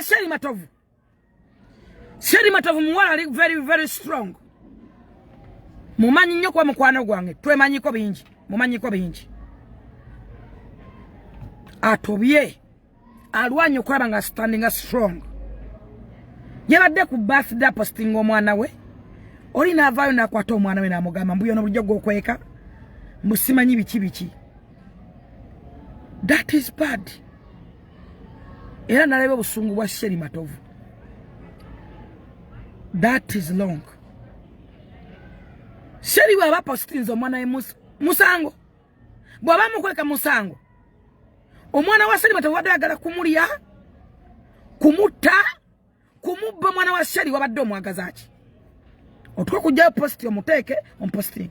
Sheri Matovu. Sheri Matovu muwala ali very very strong. Mumanyi nnyo kwa mukwano gwange. Twemanyiko bingi. Mumanyiko bingi. Atobye. Alwanyi okulaba nga standing strong. Yabadde ku birthday posting omwana we. Oli naavaayo nakwata omwana we n'amugamba mbuyo n'obulijjo gw'okweka. Musimanyi biki. That is bad. Era nalebe obusungu bwa Sheri Matovu. That is long. Sheri bw'aba postinze omwana we musango. Bw'aba mukweka musango. Omwana wa Sheri Matovu wadde ayagala kumulya, kumutta, kumubba mwana wa Sheri wabadde omwagaza ki. Otuka kujjayo posti omuteeke, omposting.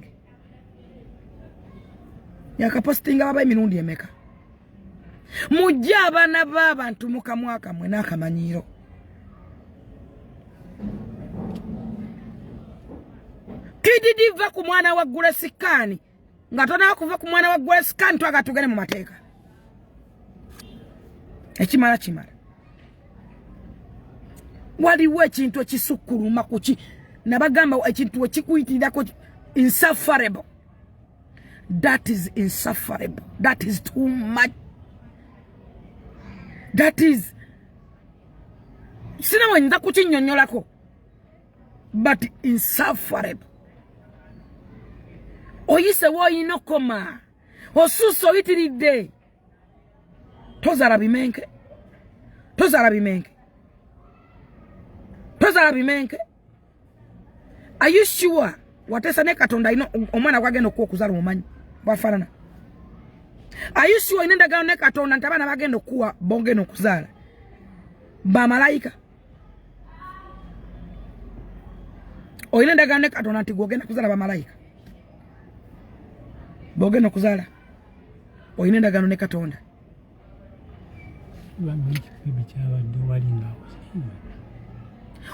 Yakapostinga baba emirundi emeka. Mujja abaana b'abantu mukamwaka mwe n'akamanyiiro. Kididi va ku mwana wa Gulesikani. Nga tona kuva ku mwana wa Gulesikani twaga tugene mu mateeka. Ekimala kimala. Waliwo ekintu ekisukkuluma kuki nabagamba ekintu ekikuyitirako insufferable. That is insufferable. That is too much. That is sina wenda kukinyonyolako. But insufferable. Oyise woyino koma. Osuso itiridde. Tozara bimenke. Are you sure? Watesa ne Katonda ino omwana kwagenda okukuzala omumanyi bafanana. Are you sure inenda gano ne Katonda ntabana bagenda okuwa bongeno okuzala? Ba malaika. Oyinenda gano ne Katonda nti gogenda kuzala ba malaika. Bongeno okuzala. Oyinenda gano ne Katonda.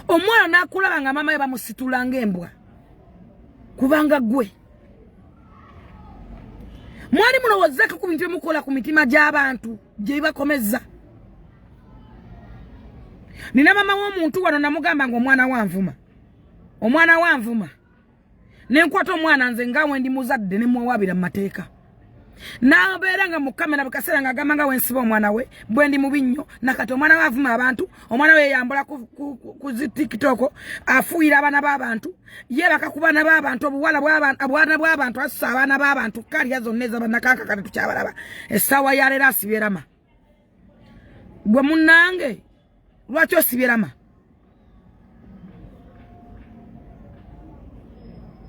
Omwana nakulaba nga mama ye bamusitulanga embwa. Kubanga gwe. Mwali mulowozako ku bintu mukola ku mitima gy'abantu gye bakomeza. Nina mama w'omuntu wano namugamba ngo omwana wanvuma. Nenkwata omwana nze ngawe ndi muzadde ne muwabira mu mateeka. Nabeera nga mu kamera bukasera nga agamba nga wensiba omwana we bwe ndi mu binnyo nakati omwana wavuma abantu omwana we yambula ku TikTok afuira abana b'abantu ye bakakubana b'abantu obuwala bw'abantu assa abaana b'abantu kalya zonna ez'abannakaka kati tukyabalaba essaawa ya leero asibye Rama. Gwe munnange lwaki osibye Rama?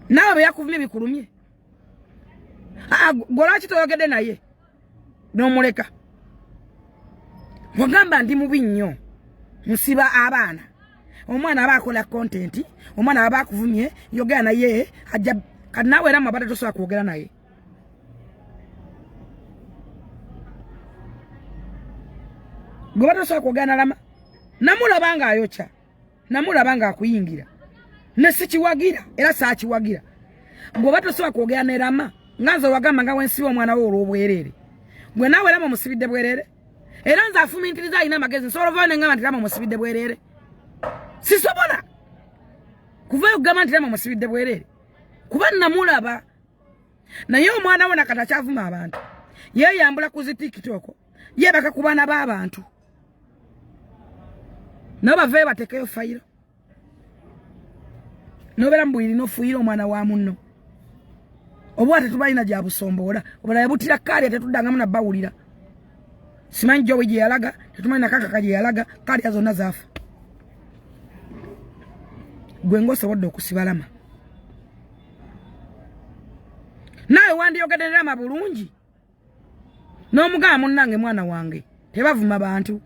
Naawe be yakuvumye bikulumye. Golaki toyogedde naye n'omuleka. Wagamba ndi mubi nnyo musiba abaana. Omwana aba akola content, omwana aba akuvumye yogera naye ajja kati naawe Rama bada tosobola kwogera naye. Gwe bada tosobola kwogera na Rama. Namulaba nga ayokya. Namulaba nga akuyingira. Ne sikiwagira era saakiwagira. Gwe bada tosobola kwogera ne Rama. Nganzo wagamba nga wensiba omwana wo olw'obwerere. Gwe naawe Rama musibidde bwerere. Era nze afumintiriza alina amagezi nsobola vana ngamba nti Rama musibidde bwerere. Sisobola. Kuvayo kugamba nti Rama musibidde bwerere. Kuba namulaba. Naye omwana we nakati akyavuma abantu. Yeeyambula ku zi TikTok. Ye bakakubana b'abantu. Nabo bavayo batekeyo fayiro. Nobeera mbuyiri n'ofuuyira omwana wa munno. Obwate tubalina gya busombola obala yabutira kali atetuddangamu na bawulira. Simanyi jowe gye yalaga tetumanyi nakaka kaje yalaga kali azonna zaafa. Gwe ngosobodde okusiba Rama. Nawe wandiyogedde Rama bulungi. N'omugamba munnange mwana wange tebavuma bantu.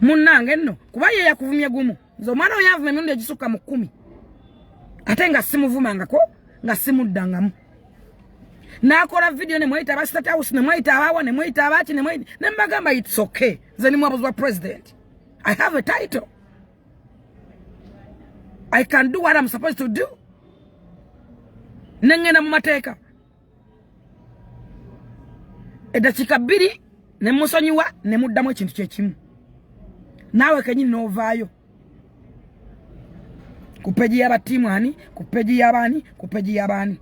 Munnange nno kuba ye yakuvumye gumu. Nze omwana we yavuma emirundi egisukka mu 10. Ate nga simuvumangako nga simuddangamu. Nakola video ne mwita ba State House ne mwita abawa ne mwita abachi ne mwita ne mbagamba it's okay. Nze ni mwabuzi wa president. I have a title. I can do what I'm supposed to do. Nengena mu mateeka. Edakika 2 ne musonyiwa ne muddamu ekintu kye kimu. nawe kenyini novaayo kupeji yabatimwani kupeji yabani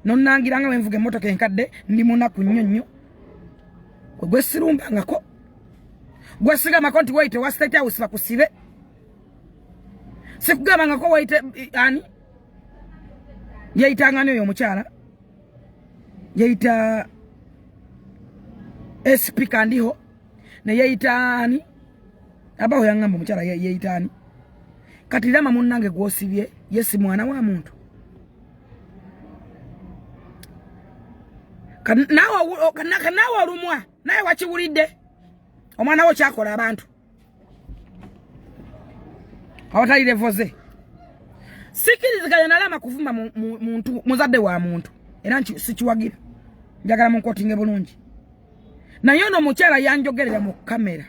nonnangiranga wenvuga emmotoka enkadde ndi munaku nnyo gwe sirumbangako gwe sigamako nti waite wa State House bakusibe sikugambangako waite ani yayitangani oyo omukyala yayita SP kandiho ne yayitani abaho yangamba omukyala yayitani kati lama munnange gwosibye yesi mwana wa muntu kanawa olumwa naye wakiwulidde omwana wo kyakola abantu awatalire voze sikiriziganya nalama kuvuma muntu muzadde wa muntu era sikiwagira njagala munkotinge bulungi naye ono omukyala yanjogerera mu kamera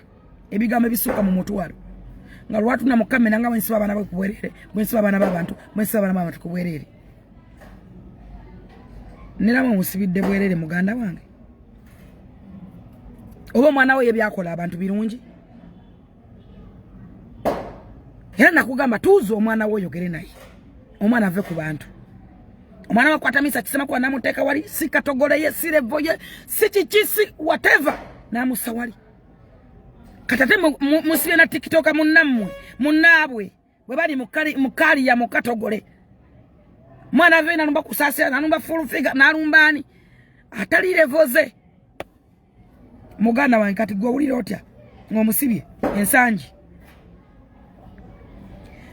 ebigambo ebisuka mu mutwalo nga lwatuna mu kamera nga bwensiba abaana bakubwerere bwensiba abaana b'abantu bwensiba abaana b'abantu kubwerere nirama musibidde bwerere muganda wange oba omwana we yebyakola abantu birungi era nakugamba tuuza omwana we oyogere naye omwana ave ku bantu omwana wakwata misa kisema kwa namuteeka wali sikatogoleye sirevoye sikikisi whatever namusa wali katate musibye na TikTok munnabwe bwe bali mukali ya mukatogole mwana ve nanumba kusasira nanumba full figure nalumbani atalire voze muganda wange kati gwe ulira otya ngomusibye ensangi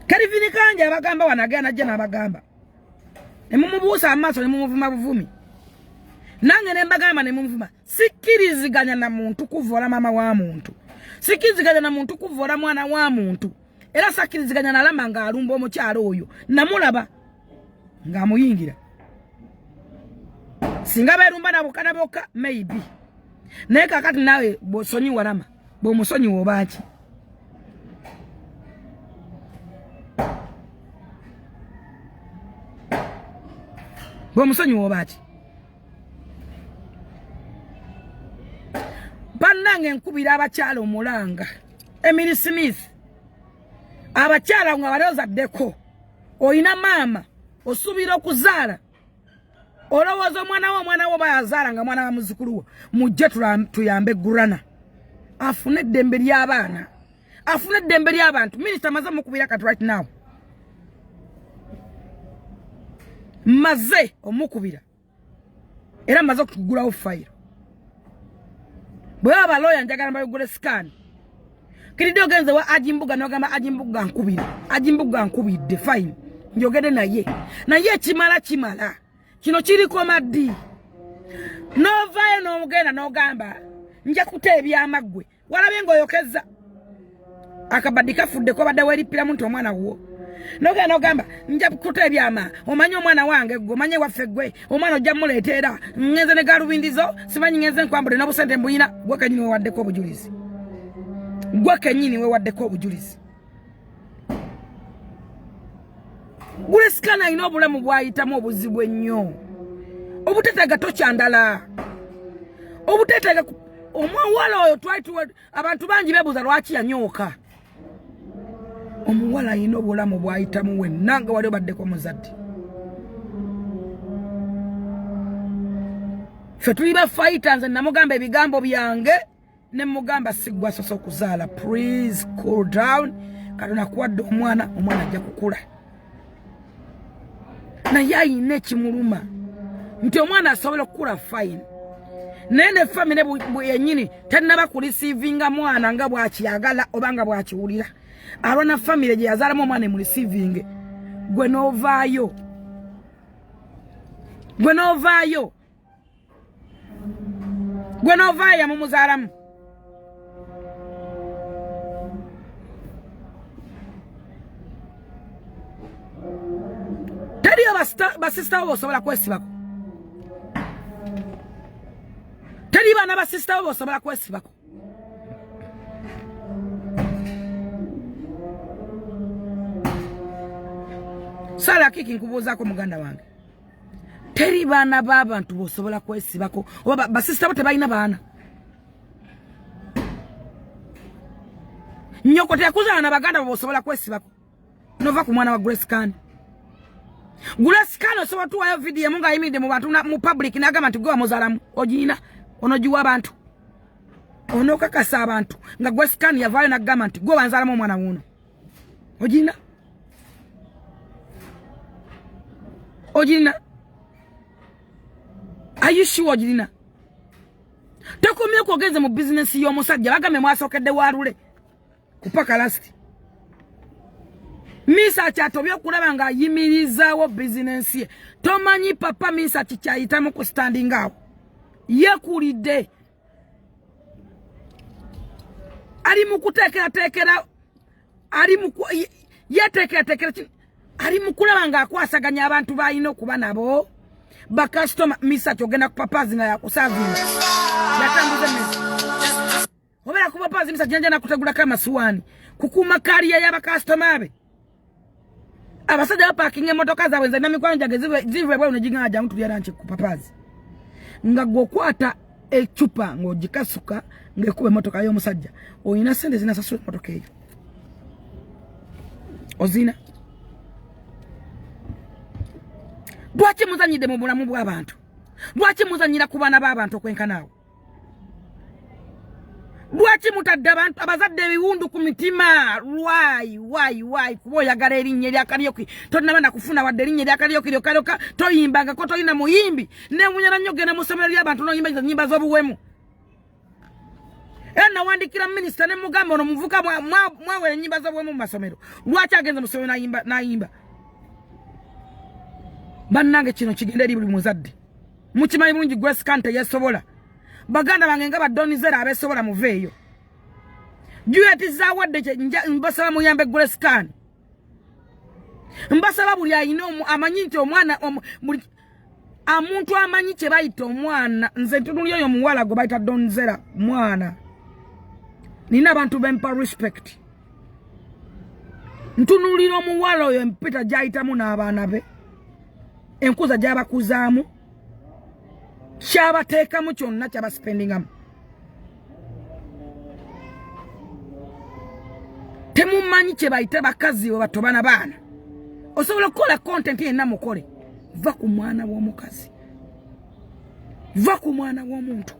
Kalivini kanje abagamba wanagana jana abagamba nemumubuusa amaso nemumuvuma buvumi nange nembagamba nemumuvuma sikiriziganya na muntu kuvola mama wa muntu sikiriziganya na muntu kuvola mwana wa muntu era sakiriziganya na lama nga alumba omukyalo oyo namulaba nga muyingira singa berumba na bukana boka maybe naye kakati nawe bosonyi walama bomusonyi wobaaki bomusonyi wobaaki bannange nkubira abakyala omulanga Emily Smith abakyala nga balozaddeko oyina maama osubira okuzaala olowooza omwana wo bayazaala nga mwana wa muzukulu wo mujje tuyambe gurana afune eddembe ly'abaana afune eddembe ly'abantu minisita maze mukubira kati right now maze omukubira era maze okugulawo fayiro bwe baba lawyer njagala mbayogole scan kiridi ogenze wa ajimbuga nogamba ajimbuga nkubidde fine njogede naye kimala kino kiriko maddi novayo n'omugenda n'ogamba nja kuteebya amagwe walabye ng'oyokeza akabaddi kafudde ko badde weripira muntu omwana wo n'ogenda n'ogamba nja kuteebya ama omanye omwana wange gwe omanye waffe gwe omwana ojja muleetera ngenze ne galubindizo simanyi ngenze nkwambule n'obusente mbuyina gwe kenyini wewaddeko obujulizi gule sikana ino obulamu bwayitamu obuzibu ennyo obuteetega tokyandala obuteetega omuwala oyo abantu bangi beebuuza lwaki yanyooka omuwala ayina obulamu bwayitamu wenna nga wali obaddeko muzadde ffe tuli bafayita nze namugamba ebigambo byange ne mugamba sigwa soso okuzaala please cool down Katonda kuwadde omwana ajja kukula naye ayina ekimuluma nti omwana asobola okukula fine naye ne famire yennyini tannaba kulisiivinga mwana nga bwakiyagala oba nga bwakiwulira alwana famire gye yazaalamu omwana emulisiivinge gwe noovaayo yamumuzaalamu teriyo basisita bo bosobola kwesibako teri baana basisita bo bosobola kwesibako sala kiki nkubuuzaako muganda wange teri baana b'abantu bosobola kwesibako oba basisita bo tebalina baana Nyoko tekuza na baganda bosobola kwesibako. Nova ku mwana wa Grace Khan. Grace Khan so watu wa video munga imide mu bantu mu public na government go muzalamu ojina onojuwa abantu. Ono kakasa abantu nga Grace Khan yavale na government go banzalamu mwana wuno. Ojina. Ojina. Are you sure ojina? Takumye kwogeze mu business yo musajja bagame mwasokedde warule. Kupaka last. Misa chatobyo kulaba nga yimirizawo business ye. Tomanyi papa misa chichayitamu ku standing awo. Yekulide. Ali mukutekera ali muku yetekera ali mukulaba nga akwasaganya abantu bayino kuba nabo. Ba customer misa chogenda ku papazi nga yakusavinga. Yatambuze misa. Obera ku papazi misa janja na kutegula kama suwani. Kukuma kariya ya ba customer be. Abasajja parking emotoka za wenza nami kwanja zive bwa unajingaja mtu byaranche ku papazi. Nga gokwata echupa ngojikasuka ngekube motoka yo musajja. Oyina sente zinasasula motoka eyo. Ozina. Lwaki muzanyide mu bulamu bw'abantu? Lwaki muzanyira ku bana b'abantu okwenkanawo? Lwaki mutadde abantu abazadde ebiwundu ku mitima? Why kuba oyagala erinnya eryakaliyoki tonaba kufuna wadde erinnya eryakaliyoki lyokaloka toyimbaga ko tolina muyimbi nemunyala nnyo genda mu ssomero ly'abantu noyimba nnyimba z'obuwemu. Era nawandikira minisita ne mugamba ono muvuka mwawera ennyimba z'obuwemu mu masomero. Lwaki agenze mu ssomero n'ayimba? Bannange kino kigenda eri buli muzadde. Mukimanyi bulungi Grace Khan teyesobola. Baganda bange nga badonizera abesobola muveeyo. Juliet zawadde mbasaba muyambe Grace Khan. Mbasaba buli ayina amanyi nti omwana amuntu amanyi kye bayita omwana. Nze ntunuli oyo muwala gwe bayita donizera mwana. Nina abantu bempa respect. Ntunulira omuwala oyo empita gyayitamu n'abaana be. Enkuza gy'abakuzaamu. Kyabateekamu kyonna kyabasipendingamu. Temumanyi kye bayita bakazi we batobana baana. Osobola okukola content yenna mukole. Va ku mwana w'omukazi. Va ku mwana w'omuntu.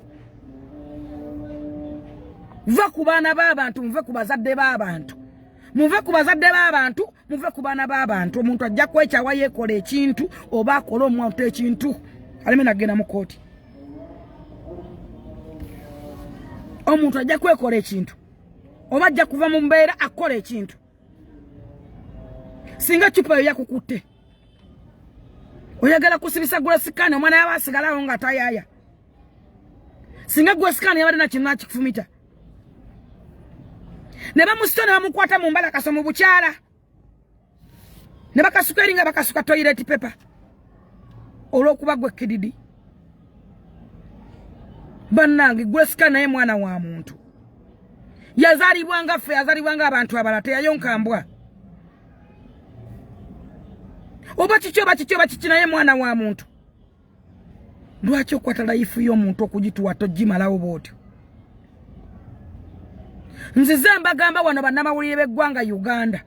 Va ku baana b'abantu, muve ku bazadde b'abantu. Muve ku bazadde b'abantu, muve ku baana b'abantu. Omuntu ajja kwekyawa yeekola ekintu oba akola omuntu ekintu. Aleme nagenda mu kooti. Omuntu ajja kwekola ekintu oba ajja kuva mu mbeera akola ekintu. Singa chupa yo yakukutte oyagala kusibisa Grace Khan omwana yabasigalawo nga tayaya. Singa Grace Khan yabadde na kintu nakifumita ne bamusitone bamukwata mu mbala kaso mu bukyala ne bakasuka eringa bakasuka toilet paper olw'okuba gwe kididi. Bannange Grace Khan naye mwana wa muntu. Yazalibwa nga ffe, yazalibwa nga abantu abalala, teyayonkambwa. Oba kiki naye mwana wa muntu. Lwaki okwata life y'omuntu okugituwa togimalawo bw'otyo? Nzize mbagamba wano bannamawulire b'eggwanga Uganda.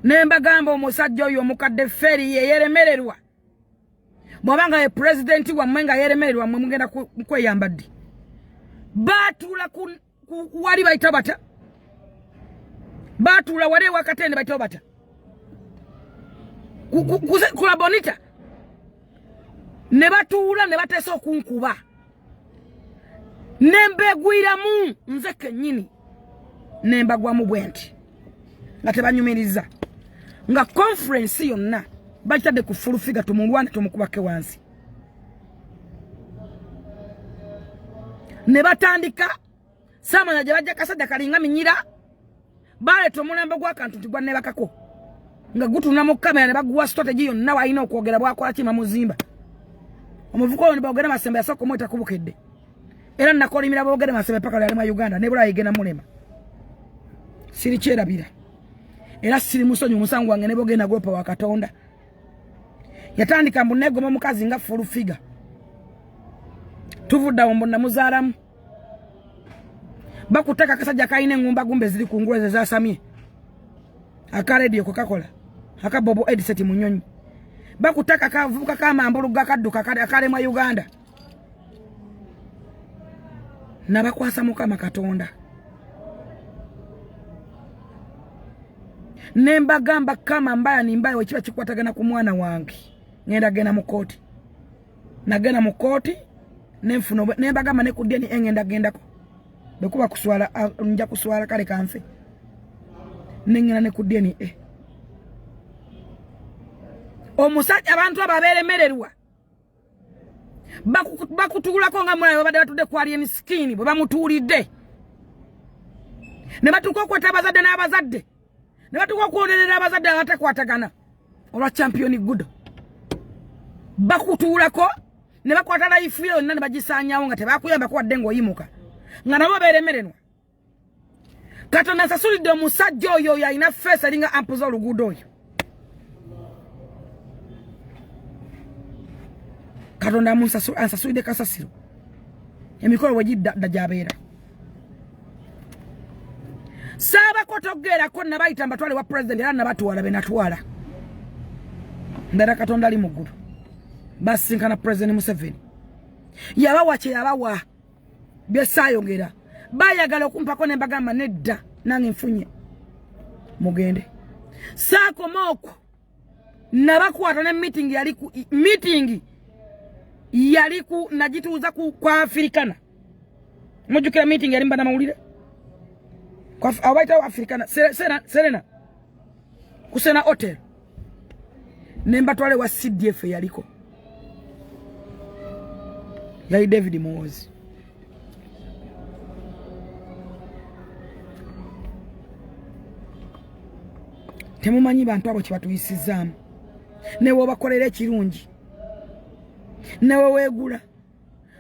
Ne mbagamba omusajja oyo omukadde Feri yeyeremererwa. Mwabanga ye president wa mwenga yeremererwa mwe mugenda kweyamba ddi. Batula wali bayita bata. Batula wale wakatende bayita bata. Kula bonita. Ne batula ne bateso kunkuba. Nembe gwiramu nze kennyini. Nemba gwamu bwenti. Nga tebanyumiriza. Nga conference yonna bajitadde ku full figure tumulwana tumukubake wansi. Ne batandika samanya gye bajja kasajja kalinga minyira baleeta omulembe gw'akantu nti gwannebakako nga gutuna mu kamera ne baguwa strategy yonna walina okwogera bwakola kima muzimba. Omuvuko oyo ne boogera Masembe yasooka omweta kubukedde. Era nakolimira boogera Masembe paka yali mu Uganda ne bula yigenda mulema. Siri kyerabira. Era siri musonyi musangu wange ne boogenda gwopa wa Katonda. Yatandika mbunego mukazi nga full figure. Tuvudda wombona muzaalamu. bakutaka kasajja kaine ngumba gumbe zili kunguleze za samye akaredio kokakola akabobo headset munyonyi bakutaka kavuka kama ambuluga kadduka akale mu Uganda nabakwasa mukama Katonda nemba gamba kama mbaya ni mbaya wekiba kikwatagana ku mwana wange ngenda gena mukoti nagena mukoti nemfuno nemba gamba ne kudyani engenda gendako bekuba kuswala nja kuswala kale kanfe nengena ne kudyani omusajja abantu ababeremererwa bakutulako nga mwana babadde batudde kwali emiskini bwe bamutulidde ne batuko kweta abazadde n'abazadde ne batuko kuonerera abazadde abatakwatagana olwa champion good bakutulako ne bakwata life yonna ne bagisanyawo nga tebakuyamba ko wadde ng'oyimuka nga nabo beremererwa Katonda asasulidde omusajja oyo yalina feesa eringa ampuza oluguudo oyo Katonda ansasulidde kasasiro emikolo wegidda gyabeera saaba kotogerako nabayita mbatwale wa president era nabatwala benatwala ndala Katonda ali muggulu basinkana president Museveni yabawa kye yabawa byesayongera bayagala okumpako nembagamba nedda nange nfunye mugende saakomoko nabakwata ne meeting yaliku najituuza kwa Afrikana mujukira meeting yali mbana mawulire kwa abaita Afrikana Serena kusena hotel nemba twale wa CDF yaliko yali David Mozi temumanyi bantu abo kibatuyisizaamu newe bakolera ekirungi newe wegula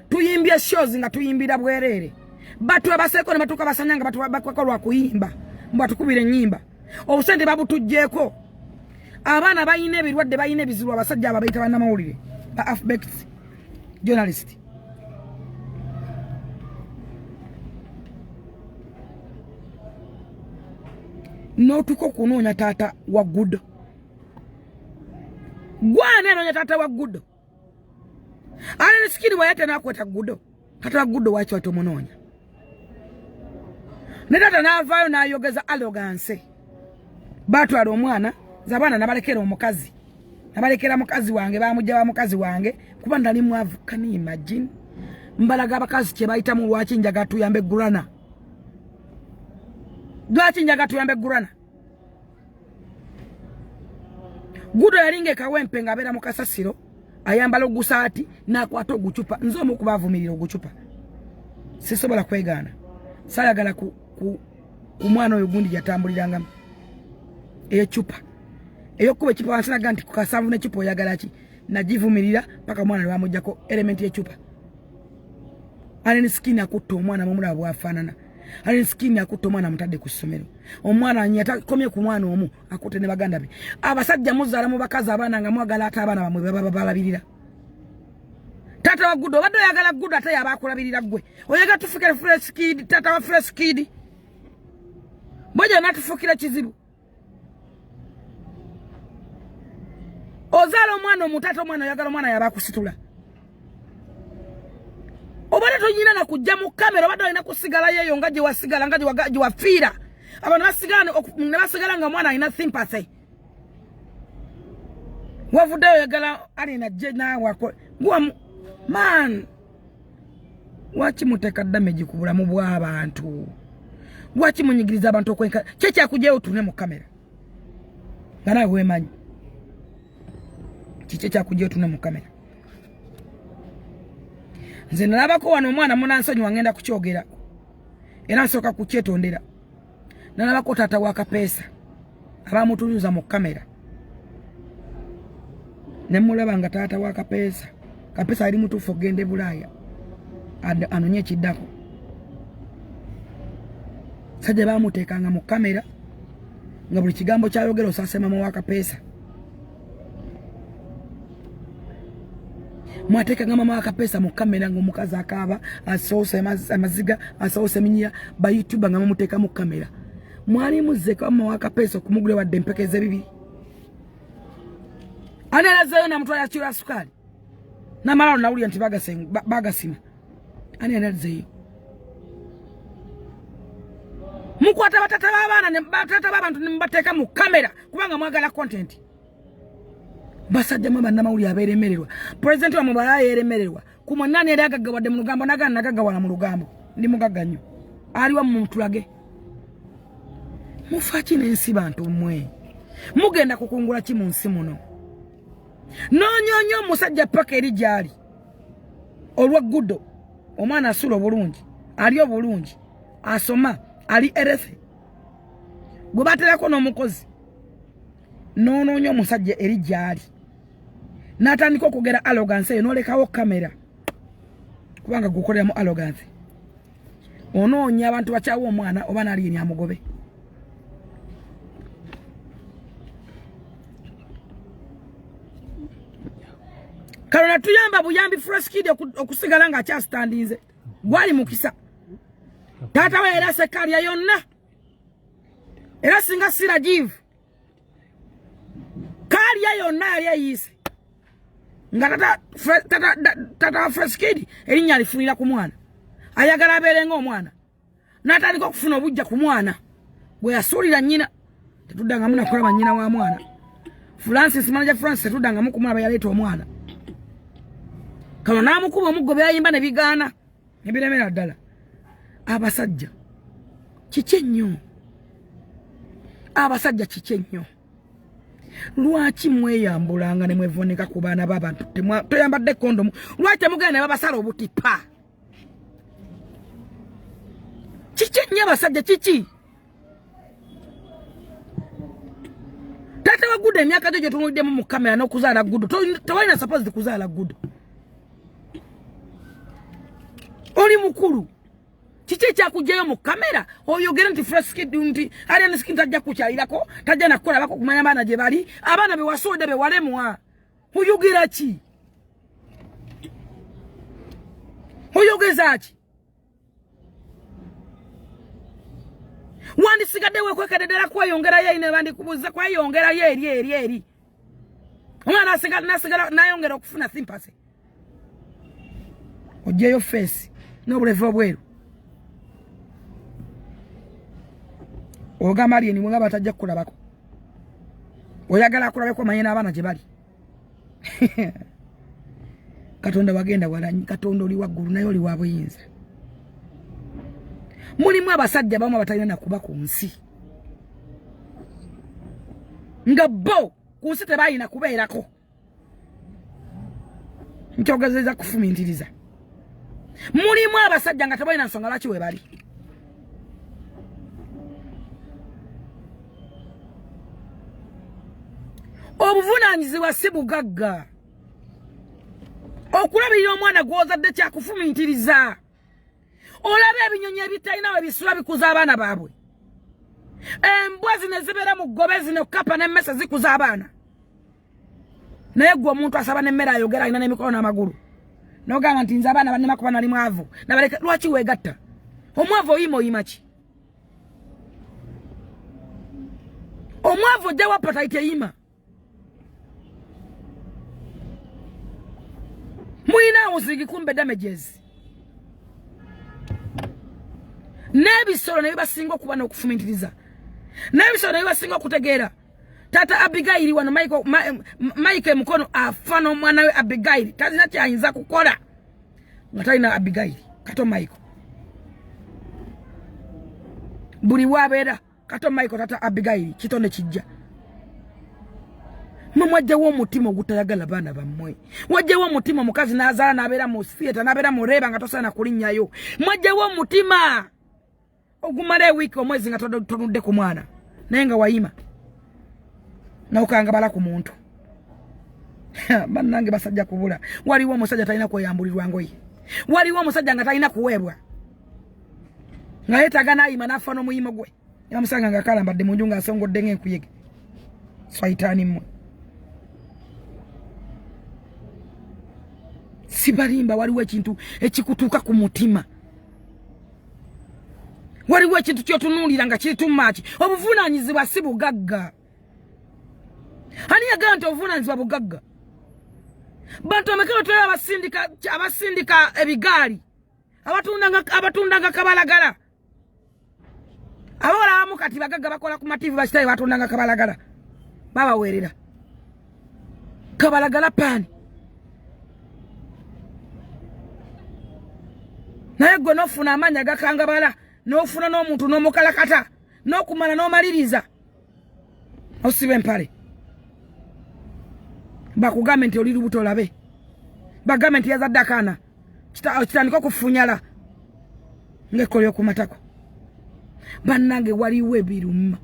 tuyimbye shows nga tuyimbira bwerere batu abaseko ne batuka basanyanga batu bakolwa kuyimba mba tukubire nyimba obusente babutujjeko abana bayine ebirwadde bayine ebizibu abasajja ababayita bana mawulire ba affect journalist no tuko kunoonya tata wa good gwane noonya tata wa good ale sikiri wayate nakweta good tata wa good wacho atomunoonya ne tata navayo nayogeza arrogance batwala omwana zabana nabalekera omukazi nabalekera mukazi wange bamujja wa mukazi wange kuba ndali mwavu kani imagine mbalaga abakazi kye bayita mu lwaki njaga tuyambe gurana lwaki njaga tuyambe gurana gudo yalinge kawempe ngabera mu kasasiro ayambala ogusaati nakwata ogucupa nzo omukubavumirira ogucupa sisobola kwegana sayagala ku mwana oyo gundi yatambuliranga echupa eyokuba echupa wansanaga nti kukasanvu n'echupa oyagala ki nagivumirira paka mwana lwamujjako element y'echupa aleni skin akutta omwana mumulaba bwafaanana aleni skin akutta omwana mutadde ku ssomero omwana anyata komye ku mwana omu akutte ne baganda be abasajja muzaala mu bakazi abaana nga mwagala ate abaana bamwe baba balabirira tata wa gudo badde oyagala gudo ate yabakulabirira gwe oyagala tufukire fresh kid tata wa fresh kid boja natufukira kizibu ozalo mwana omutata omwana oyagala omwana yabakusitula obale tonyina na kujja mu kamera badde alina kusigala yeyo ngaje wasigala ngaje wagaje wafira abantu basigala ne basigala nga mwana alina sympathy wavude oyagala alina je na wako man wachi muteka damage ku bulamu bw'abantu wachi munyigiriza abantu okwenka kyekya kujja otune mu kamera ngana wemanyi kyekya kujja otune mu kamera nze nalabako wano omwana munansonyi wangenda kukyogera era nsooka kukyetondera nalabako taata wa kapeesa abamutunyuza mu kamera nemulaba nga taata wa kapeesa kapeesa ali mutuufu ogende Bulaaya anonye ekiddako sajja bamuteekanga mu kamera nga buli kigambo kyayogera osaase mama wa kapeesa mwateka nga mama akapesa mu kamera ngo mukazi akaba asose amaziga asose minya ba YouTube nga mumuteka mu kamera mwali muze kama wakapesa kumugule wa dempekeze bibi ana zayo na mtu ayachira sukari na mara na uli antibaga bagasima ani anazayo mukwata batata babana ne batata babantu nimbateka mu kamera kubanga mwagala content basajja mama na mawuli aberemererwa president wa mubala yeremererwa kumwe nani yali agaggawadde mu lugambo nagagawala mu lugambo ndi mugagganyo aliwa mu mutulage mufaki n'ensi bantu mmwe mugenda kukungula ki mu nsi muno nonyonyo musajja paka eri gyali olwa guddo omwana asula obulungi ali obulungi asoma ali erefe gwe baterako n'omukozi nononyo omusajja eri gyali natandika okugera arrogance nolekawo kamera kubanga gukolera mu arrogance onoonya abantu bakyawo omwana oba nali ni amugobe kalona tuyamba buyambi freskid okusigala nga akyastandinze gwali mukisa tata we era sekalia yonna era singa sira jive kalia yonna yali ayise nga tata freskid erinya alifunira ku mwana ayagala aberenga omwana natandika okufuna obujja ku mwana bwe yasulira nnyina tetudanga muna kulaba nnyina wa mwana Francis manager Francis tetudanga mukumulaba yaleeta omwana kama namukuba omuggo byayimba ne bigaana ne biremera ddala abasajja kiki nnyo abasajja kiki nnyo lwaki mweyambulanga ne mwevonika ku baana b'abantu toyambadde kondomu lwaki mugenda ne babasala obutipa kiki nnyo abasajja kiki tata wa gudo emyaka gyo tunulidemu mu kamera n'okuzaala gudo tewalina supposed kuzaala gudo oli mukulu kiki kyakujjayo mu kamera oyogera nti freskid nti ali skin tajja kukyalirako tajja nakola bako kumanya abaana gye bali abaana be wasode be walemwa oyogera ki oyogeza ki wandi sigadde we kwekededera kweyongera ye ine bandi kubuza kweyongera ye eri omwana nasigala nayongera okufuna sympathy ojeyo face n'obulevu obweru ogamba ali ni mwenga batajja kukulabako oyagala akulabeko manye n'abaana gye bali katonda wagenda walanyi katonda oli waggulu naye oli wa buyinza mulimu abasajja bamu abatalina nakuba ku nsi nga bo ku nsi tebalina kubeerako nkyogezeza kufumintiriza mulimu abasajja nga tebalina nsonga lwaki we bali obuvunaanyizibwa si bugagga okulabirira omwana gw'ozadde kyakufumintiriza olaba ebinyonyi ebitalina we bisula bikuza abaana baabwe embwa zino ezibeera mu ggobe zino kapa n'emmese zikuza abaana naye gwe omuntu asaba n'emmere ayogera alina n'emikono n'amagulu n'ogamba nti nze abaana bannema kuba nali mwavu nabaleka lwaki weegatta omwavu oyima ki omwavu ojja wa patayite eyima mulina awuzigi kumbe damages n'ebisolo ne bibasinga okuba n'okufumintiriza n'ebisolo ne bibasinga okutegeera tata Abigaili wano Mike mukono afa n'omwana we Abigaili talina kyayinza kukola nga talina Abigaili kato Mike buli wabeera kato Mike tata Abigaili kitonde kijja mwajjawo omutima ogutayagala baana bammwe mwajjawo omutima omukazi n'azaala n'abeera mu theatre n'abeera mu reeba nga tosaana kulinnyayo mwajjawo omutima ogumala ewiiki omwezi nga tonudde ku mwana naye nga wayima n'okangabala ku muntu bannange basajja kubula waliwo omusajja talina kweyambulirwa ngoye waliwo omusajja nga talina kuweebwa nga yeetaaga n'ayima n'afa n'omuyimo gwe yamusanga nga akalambadde mu nju ng'asongodde ng'enkuyege swayitaani mmwe sibalimba waliwo ekintu ekikutuuka ku mutima waliwo ekintu kyotunuulira nga kiri tumaki obuvunaanyizibwa si bugagga ani yagamba nti obuvunaanyizibwa bugagga bantu amekero toyo abasindika ebigaali abatundanga kabalagala abawola abamu kati bagagga bakola ku mativi bakitaye batundanga kabalagala babaweerera kabalagala paani naye gwe n'ofuna amaanyi agakangabala n'ofuna n'omuntu n'omukalakata n'okumala n'omaliriza osiba empale bakugambe nti oli lubuto olabe bagambe nti yazadde akaana kitandika okufunyala ng'ekkola y'okumatako bannange waliwo ebiruma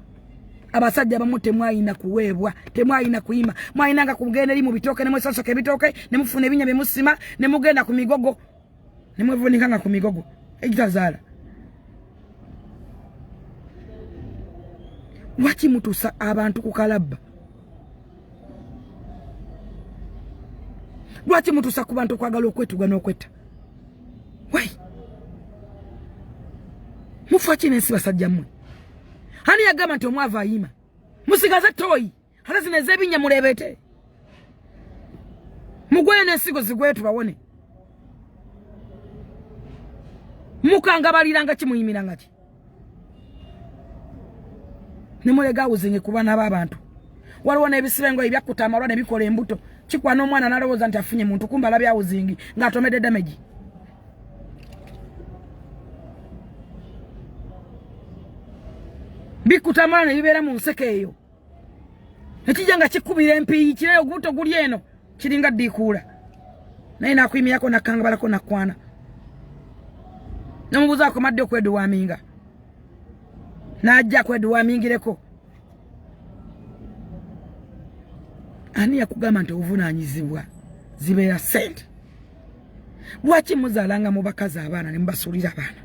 abasajja abamu temwayina kuweebwa temwayina kuyima mwayinanga kugenda eri mu bitooke ne mwesosoka ebitooke ne mufuna ebinya bye musima ne mugenda ku migogo ne mwevunikanga ku migogo egitazaala lwaki mutuusa abantu ku kalabba lwaki mutuusa ku bantu okwagala okwetuga n'okwetta wai mufa kino ensi basajja mmwe ani yagamba nti omwavu ayima musigaze toyi ate zino ez'ebinnya mulebeete mugweyo n'ensigo zigweyo tubawone mukangabaliranga ki muyimiranga ki ne mulega awuzinge ku baana b'abantu waliwo n'ebisibengo ebyakkuta amalwa ne bikola embuto kikwana omwana n'alowooza nti afunye muntu kumba alabye awuzingi ng'atomedde damagi bikkuta amalwa ne bibeera mu nseke eyo ekijja nga kikkubira empiiyi kirayo ogubuto guli eno kiringa ddiikuula naye naakuyimiyako nakkangabalako nakwana namubuuzaako madde okweduwaminga n'ajja kweduwamingireko ani yakugamba nti obuvunaanyizibwa zibeera ssente lwaki muzaalanga mu bakazi abaana ne mubasuulira abaana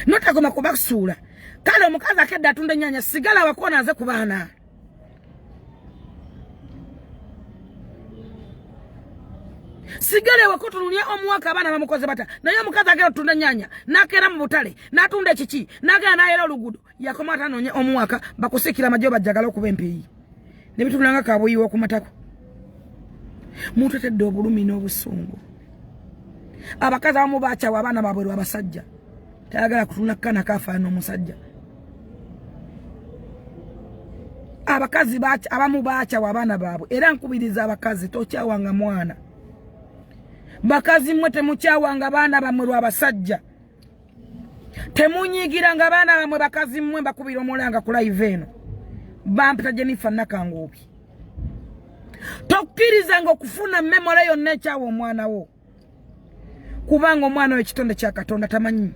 notagoma kubasuula kale omukazi akedde atunda ennyanya sigala wakoona aze ku baana sigale wakotunulia omuwaka abaana bamukoze bata naye omukazi agenda atunda ennyanya nakeera mu butale n'atunda ekiki n'agenda n'ayera oluguudo yakoma atanoonya omuwaka bakusikira amagye bajjagala okuba empiiyi ne bitulanga kabuyiwa okumatako muntu atedde obulumi n'obusungu abakazi abamu baakyawa abaana baabwe lw'abasajja tayagala kutunda kana kafaana omusajja abakazi abamu baakyawa abaana baabwe era nkubiriza abakazi tokyawanga mwana bakazi mmwe temukyawanga baana bamwe lw'abasajja temunyigiranga baana bamwe bakazi mmwe bakubira omulanga ku live eno bampita Jennifer Nakangubi tokkirizanga okufuna memole yonna ekyawa omwana wo kubanga omwana we ekitonde kya Katonda tamanyi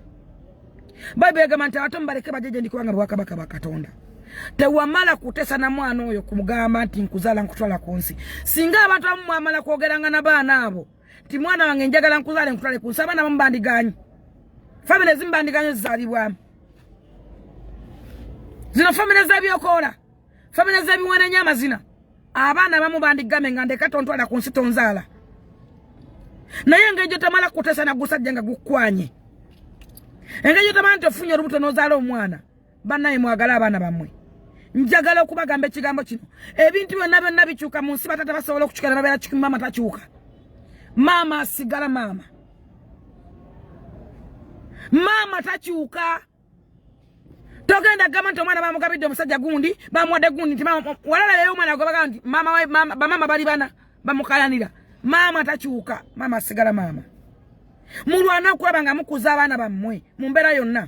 Bible egamba nti abato mubaleke bajeje ndi kubanga bwakabaka ba Katonda tewamala kutesa na mwana oyo kumugamba nti nkuzaala nkutwala ku nsi singa abantu abamu mwamala kwogeranga na baana abo ti mwana wange njagala nkuzaale nkutwale ku nsi abaana abamu bandiganye famile zimbandiganye zizaalibwamu zino famile z'ebyokola famile z'ebiwene amazina abaana abamu bandigame nga ndeka tontwala ku nsi tonzaala naye engeri tamala kutesa na gusajja nga gukwanye engeri tamala nti ofunye olubuto n'ozaala omwana bannaye mwagala abaana bammwe njagala okubagamba ekigambo kino ebintu byonna byonna bikyuka mu nsi batata basobola okukyuka ne babeera kikumi maama takyuka maama asigala maama maama takyuka togenda gamba nti omwana bamugabidde omusajja gundi bamuwadde gundi nti walala yeyo omwana agobaga nti bamaama bali bana bamukayanira maama takyuka maama asigala maama mulwana okulaba nga mukuza abaana bammwe mu mbeera yonna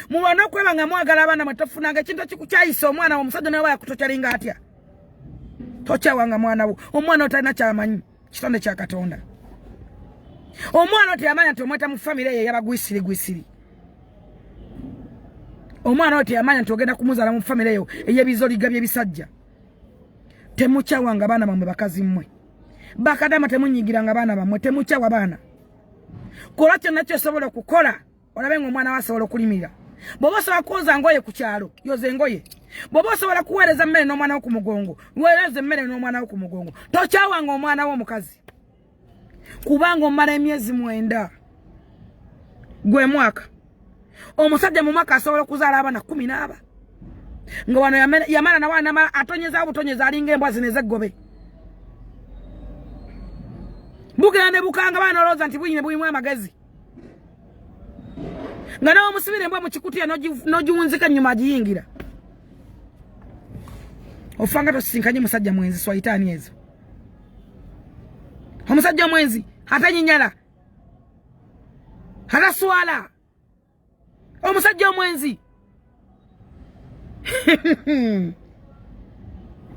mulwana okulaba nga mwagala abaana mwe tofunanga ekintu ekikukyayisa omwana wo omusajja nawe yakutokyalinga atya tokyawanga mwana wo omwana otalina kyamanyi kitonde kya Katonda omwana teyamanya nti omweta mu famire ye yabagwisiri omwana oyo teyamanya nti ogenda kumuzaala mu famire yo ey'ebizoliga by'ebisajja temukyawanga baana bammwe bakazi mmwe bakadama temunyigiranga baana bammwe temukyawa baana kola kyonna kyosobola okukola olabe ng'omwana we asobola okulimira bw'oba osobola kwoza ngoye ku kyalo yoza engoye bw'oba osobola kuweereza mmere n'omwana wo ku mugongo weereze emmere n'omwana wo ku mugongo tokyawanga omwana wo omukazi kubanga omala emyezi 9 gwe mwaka omusajja mu mwaka asobola okuzaala abaana 14 nga wano yamala nawana atonyeza obutonyeza alinga embwa zino ezeggobe bugenda ne bukanga baana olowooza nti buyine buyimu amagezi nga nawe omusibira embwa mu kikutiya n'ogiwunzika ennyuma agiyingira ofanga tosisinkanye musajja mwenzi swayitaani ezo omusajja mwenzi atanyinyala ataswala omusajja omwenzi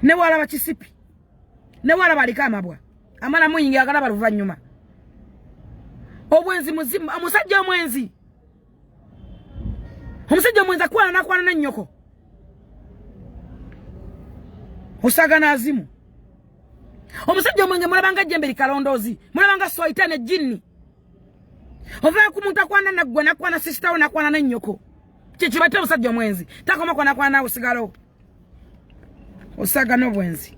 ne walaba kisipi ne walaba aliko amabwa amala muyingira agalaba luvannyuma obwenzi muzimu omusajja omwenzi akwana n'ennyoko osagana azimu omusajja omwenge mulabanga jjembe likalondoozi mulabanga swayitaani ejjinni ovaa ku muntu akwana naggwe nakwana sisitawo nakwana n'ennyoko kikibate omusajja omwenzi takoma kwanakwana nawe osigalo osagana obwenzi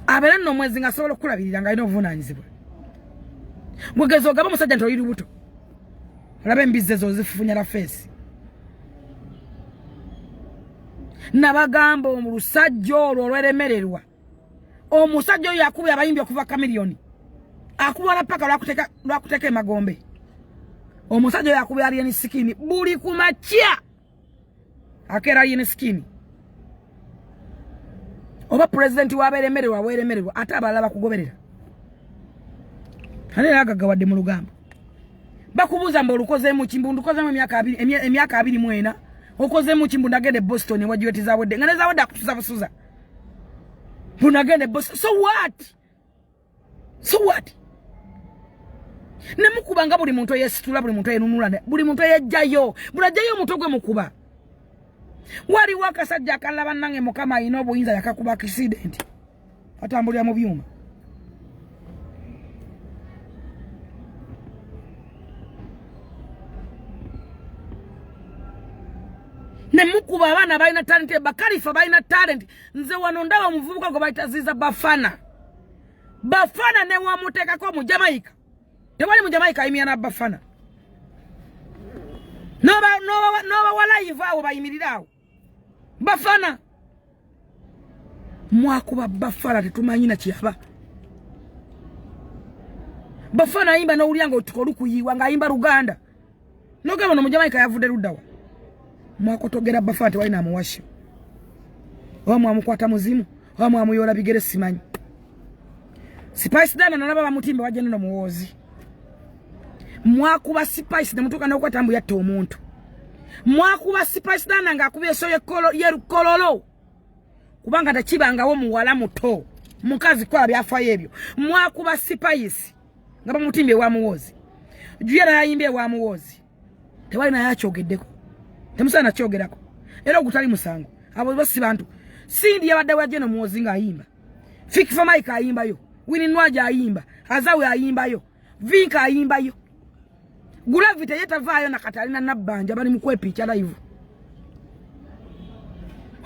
abeera nno omwenzi ng'asobola okukulabirira ng'alina obuvunaanyizibwa bwegezi ogaba omusajja nti oli lubuto olaba embizzi ezo ozifufunyala feesi nabagamba omusajja olwo olweremererwa omusajja oyo akubye abayimbi okuva kamiliyoni akubala paka lwakuteeka emagombe omusajja oyo akubye aliyeni sikini buli kumakya akeera aliyeni sikini oba pulezidenti wabeeremererwa weeremererwa ate abalala bakugoberera ate era agagawadde mu lugamba bakubuuza mbu olukozeemu kimbundu ukozeemu emyaka 24 okozeemu kimbundu agende Boston wajiweti zawedde nga nezawedde akutuza busuza bunagende Boston so what nemukubanga buli muntu yesitula buli muntu yenunula buli muntu yejjayo bulajjayo omuntu gwe mukuba waliwo akasajja akalaba nange mukama alina obuyinza yakakuba accident atambulira mu byuma nemukuba abaana balina talent bakalifa balina talent nze wano ndaba omuvubuka gwe bayita Ziza Bafana ne wamuteekako mu Jamaica tewali mu Jamaica ayimira na Bafana noba walive awo bayimirira awo Bafana mwakuba Bafana tetumanyi na kyaba Bafana ayimba n'owulira ng'olukuyiwa ng'ayimba Luganda nogamba no mu Jamaica yavudde luddawa mwakotogera Bafana tewalina amuwasyo oba mwamukwata muzimu oba mwamuyola bigere simanyi Spice Dana nalaba bamutimbe wajja nno muwoozi mwakuba Spice ne mutuuka n'okwata mbu yatta omuntu mwakuba Spice Dana ng'akubye eso y'erukololo kubanga tekibangawo muwala muto mukazi kola byafaayo ebyo mwakuba Spice nga bamutimbe ewa muwoozi juyera yayimbye ewa muwoozi tewalina yakyogeddeko temusaana kyogerako era ogutali musango abo bosi bantu sindi yabadde wajje no muwoozi ng'ayimba Fikifo Mike ayimbayo Wininwaja ayimba Azawe ayimbayo Vinka ayimbayo Gulavite yetavaayo na Katalina Nabbanja bali mukwepicha live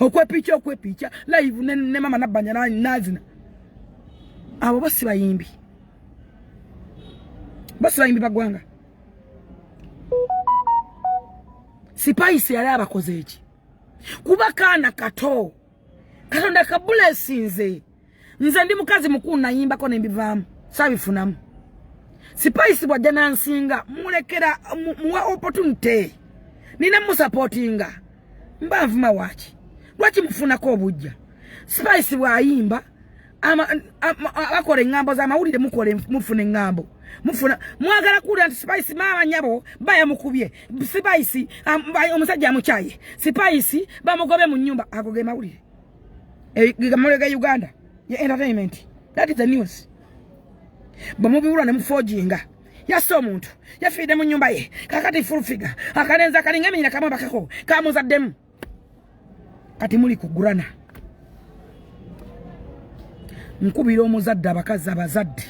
okwepicha live ne mama Nabbanja nazina abo bosi bayimbi bagwanga Spice yali abakoze eki kuba kaana kato Katonda ka blessings nze ndi mukazi mukulu nayimbako nembivaamu sabifunamu Spice bwajja nansinga mulekera muwa opportunity nina musupportinga mbanvuma waki lwaki mufunako obujja Spice bwayimba akole engambo z'amawulire mufune engambo mufuna mwagala kuwulira nti Spice mama nyabo bayamukubye Spice omusajja amukyaye Spice bamugobe mu nnyumba agoge mawulire egamulege Uganda ya entertainment that is the news bamubiwula ne mufojinga yaso omuntu yafiide mu nnyumba ye kakati full figure akalenza kalingamira kamaba kako kamuzaddemu kati muli kugurana nkubira omuzadde abakazi abazadde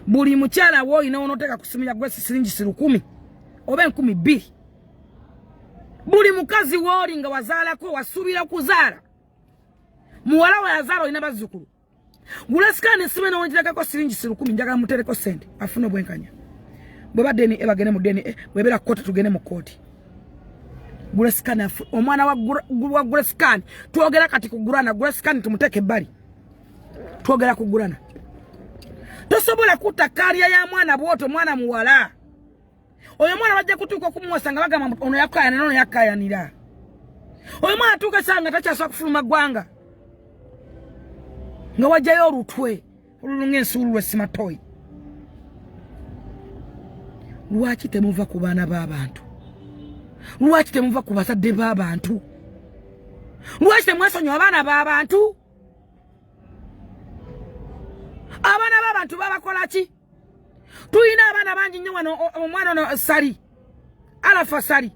buli mukyala woyina onoteka kusumira gwesi siringi 10 oba 12 buli mukazi woli nga wazaalako wasubira kuzaala muwala wa yazalo ina bazzukulu Gula scan sibe na wonjira ko siringi 10 njaga mutereko sente afuna obwenkanya bwe deni ebagene mu deni webera kote tugene mu koti gula scan omwana wa gula scan twogera kati kugurana gula scan tumuteke bali twogera kugurana tosobola kutakalya ya mwana bwoto mwana muwala oyo mwana wajja kutuuka kumwasanga bagamba ono yakaya neno yakayanira oyo mwana tuuka sanga takyaswa kufuluma gwanga nga wajjayo olutwe olulunga ensuulu lwesimatoyi lwaki temuva ku baana b'abantu lwaki temuva ku bazadde b'abantu lwaki temwesonyiwa abaana b'abantu abaana b'abantu babakola ki tuyina abaana bangi nnyo wano omwana ono sali alafa sali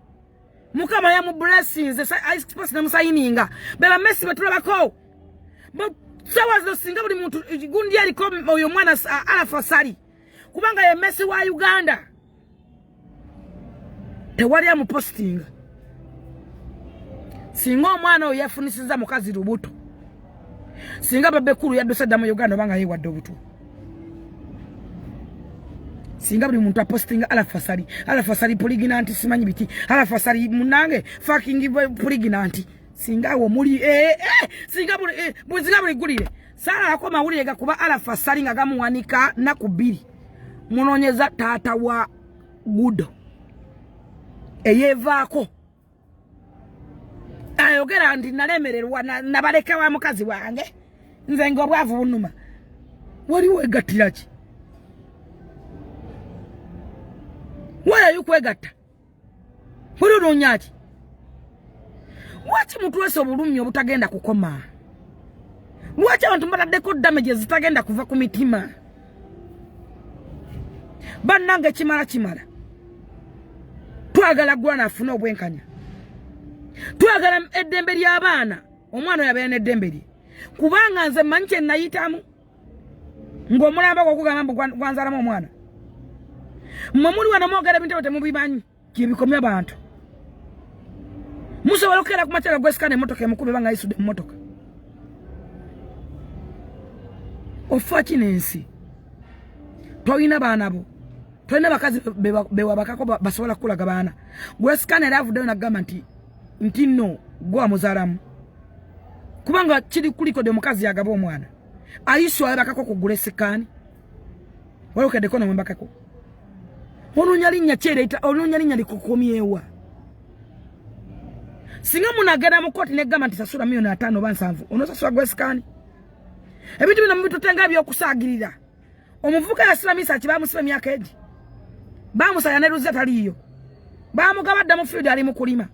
mukama ya mu blessings ice na musayininga beba messi betulabako sawa zo singa buli muntu gundi aliko oyo mwana alafa sali kubanga ye messi wa Uganda tewali ya mu posting singa omwana oyo yafunisiza mukazi rubuto singa babekuru yadduse mu Uganda banga ye wadde obutu singa buli muntu apostinga alafa sali pregnant simanyi biti alafa sali munange fucking pregnant singa wo muri singa buli gulire sala akoma wuli ga kuba alafa sali nga gamuwanika na kubiri munonyeza tata wa gudo eyevaako ayogera ndi nalemererwa nabaleka wa mukazi wange nze ngo bwavu bunuma wali wegatira ki wala yukwegatta wali nonyaki wachi muntu wese obulumi obutagenda kukoma wachi abantu mbataddeko damages zitagenda kuva ku mitima bannange kimala twagala gwana afuna obwenkanya twagala eddembe ly'abaana omwana yabeera n'eddembe lye kubanga nze manyi kye nayitamu ng'omulamba gw'okugamba mbu gwanzalamu omwana mmwe muli wano mwogera ebintu ebyo temubimanyi byebikomya abantu musobola okukeera ku makyala gwesikana emmotoka emukube banga yisudde mu mmotoka ofa kino ensi tolina baana bo tolina bakazi bewabakako basobola kukulaga baana gwesikana era avuddeyo nagamba nti nno gwa muzaalamu kubanga kiri kuliko de mukazi yagaba omwana ayiswa bakako kugula esikani wali okeddeko nomwembakako onunyalinya kyereeta onunyalinya likukomyewa singa munagenda mu koti negamba nti sasula milioni 5 oba 7 onosasula gwesikani ebintu bino mubitutenga ebyokusaagirira omuvuka yasiramisa kibamusiba emyaka egi bamusaya ne luze taliyo bamugabadde mu field ali mu kulima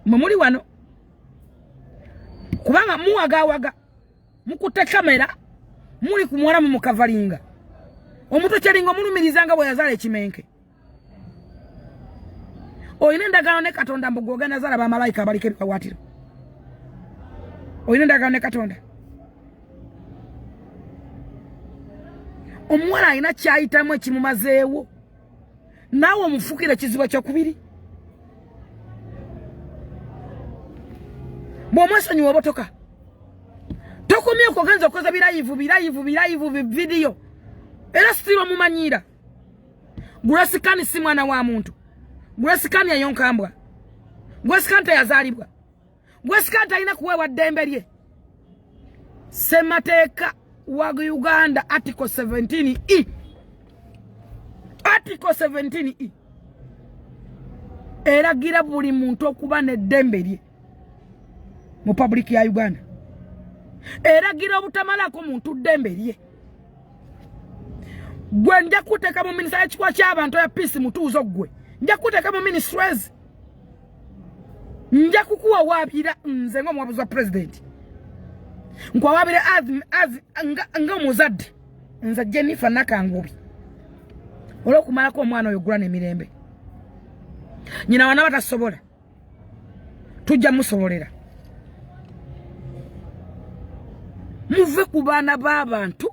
mwe muli wano kubanga muwagawaga mukutte kamera muli kumwala mu mukavalinga omuntu kyelinga omulumirizanga bwe yazaala ekimenke oyina endagaano ne Katonda mbu gwogenda zaala bamalayika abaliko ebikwawatiro oyina endagaano ne Katonda omuwala alina kyayitamu ekimumazeewo naawe omufukira ekizibu kyokubiri bw'omwesonyiwa obotoka tokomye okugenza okukoza birayivu vidiyo era sitira omumanyira gulasikani si mwana wa muntu gulasikani yayonkambwa gulasikani teyazaalibwa gulasikani talina kuweebwa ddembe lye ssemateeka wa Uganda article 17E article 17E eragira buli muntu okuba n'eddembe lye mu public ya Uganda eragira obutamalako muntu ddembe lye gwe nja kuteeka mu minisita y'ekikwa ky'abantu ya peace mutuuzo gwe nja kuteeka mu ministries nja kukuwawaabira nze ng'omuwabuzi wa president nkwawaabire nga omuzadde nze Jennifer Nakangubi olw'okumalako omwana oyo gula n'emirembe nyina wana batasobola tujja musobolera muve ku baana b'abantu